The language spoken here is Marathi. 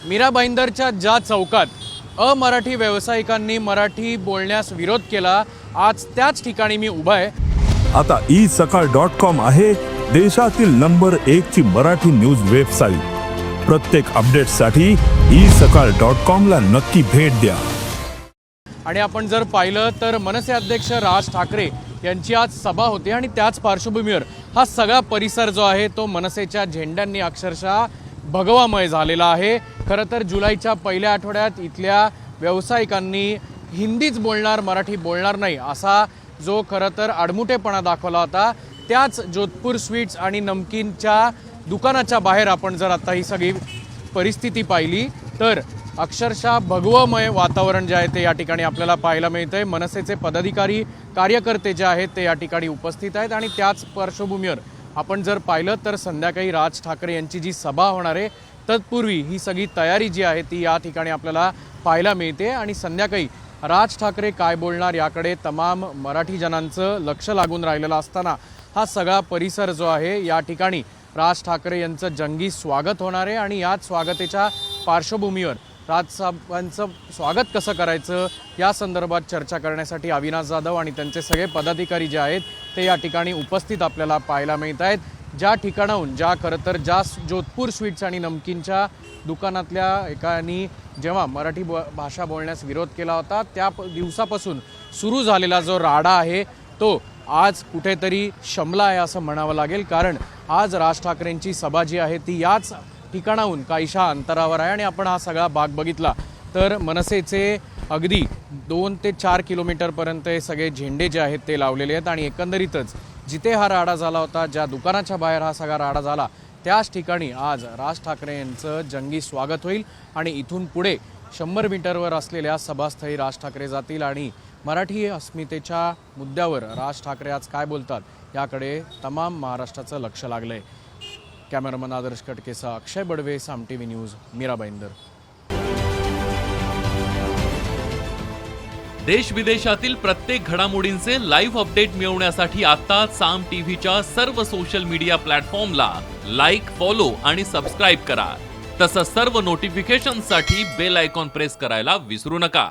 मीरा भाईंदरच्या ज्या चौकात अमराठी व्यावसायिकांनी मराठी बोलण्यास विरोध केला, आज त्याच ठिकाणी मी उभा आहे। आता isakal.com आहे देशातील नंबर 1 ची मराठी न्यूज वेबसाईट। प्रत्येक अपडेटसाठी isakal.com ला नक्की भेट द्या। आणि आपण जर पाहिलं तर मनसे अध्यक्ष राज ठाकरे यांची आज सभा होती आणि त्याच पार्श्वभूमीवर हा सगळा परिसर जो आहे तो मनसेच्या झेंड्यांनी अक्षरशः भगवामय झालेला आहे। खरं तर जुलैच्या पहिल्या आठवड्यात इथल्या व्यावसायिकांनी हिंदीच बोलणार, मराठी बोलणार नाही असा जो खरं तर आडमुठेपणा दाखवला होता, त्याच जोधपूर स्वीट्स आणि नमकीनच्या दुकानाच्या बाहेर आपण जर आता ही सगळी परिस्थिती पाहिली तर अक्षरशः भगवमय वातावरण जे आहे ते या ठिकाणी आपल्याला पाहायला मिळतंय। मनसेचे पदाधिकारी, कार्यकर्ते जे आहेत ते या ठिकाणी उपस्थित आहेत आणि त्याच पार्श्वभूमीवर आपण जर पाहिलं तर संध्याकाळी राज ठाकरे यांची जी सभा होणार आहे तत्पूर्वी ही सगळी तयारी जी आहे ती या ठिकाणी आपल्याला पाहायला मिळते आणि संध्याकाळी राज ठाकरे काय बोलणार याकडे तमाम मराठी जनांचं लक्ष लागून राहिलेलं असताना हा सगळा परिसर जो आहे या ठिकाणी राज ठाकरे यांचं जंगी स्वागत होणार आहे आणि याच स्वागताच्या पार्श्वभूमीवर राजसाहेबांचं स्वागत कसं करायचं या संदर्भात चर्चा करण्यासाठी अविनाश जाधव आणि त्यांचे सगळे पदाधिकारी जे आहेत ते या ठिकाणी उपस्थित आपल्याला पाहायला मिळत आहेत। ज्या ठिकाणाहून खरं तर जोधपूर स्वीट्स आणि नमकीनच्या दुकानातल्या एकाने जेव्हा मराठी भाषा बोलण्यास विरोध केला होता त्या दिवसापासून सुरू झालेला जो राडा आहे तो आज कुठेतरी शमला आहे असं म्हणावं लागेल, कारण आज राज ठाकरेंची सभा जी आहे ती याच ठिकाणाहून काहीशा अंतरावर आहे आणि आपण हा सगळा भाग बघितला तर मनसेचे अगदी 2 ते 4 किलोमीटरपर्यंत हे सगळे झेंडे जे आहेत ते लावलेले आहेत आणि एकंदरीतच जिथे हा राडा झाला होता, ज्या दुकानाच्या बाहेर हा सगळा राडा झाला त्याच ठिकाणी आज राज ठाकरे यांचं जंगी स्वागत होईल आणि इथून पुढे 100 मीटरवर असलेल्या सभास्थळी राज ठाकरे जातील आणि मराठी अस्मितेच्या मुद्द्यावर राज ठाकरे आज काय बोलतात याकडे तमाम महाराष्ट्राचं लक्ष लागलंय। कॅमेरामन आदर्श कटकेसह अक्षय बडवे, साम टीव्ही न्यूज, मीरा भाईंदर। देश विदेशातील प्रत्येक घडामोडींचे लाईव्ह अपडेट मिळवण्यासाठी आता साम टीव्हीच्या सर्व सोशल मीडिया प्लॅटफॉर्मला लाईक, फॉलो आणि सबस्क्राईब करा। तसंच सर्व नोटिफिकेशनसाठी बेल आयकॉन प्रेस करायला विसरू नका।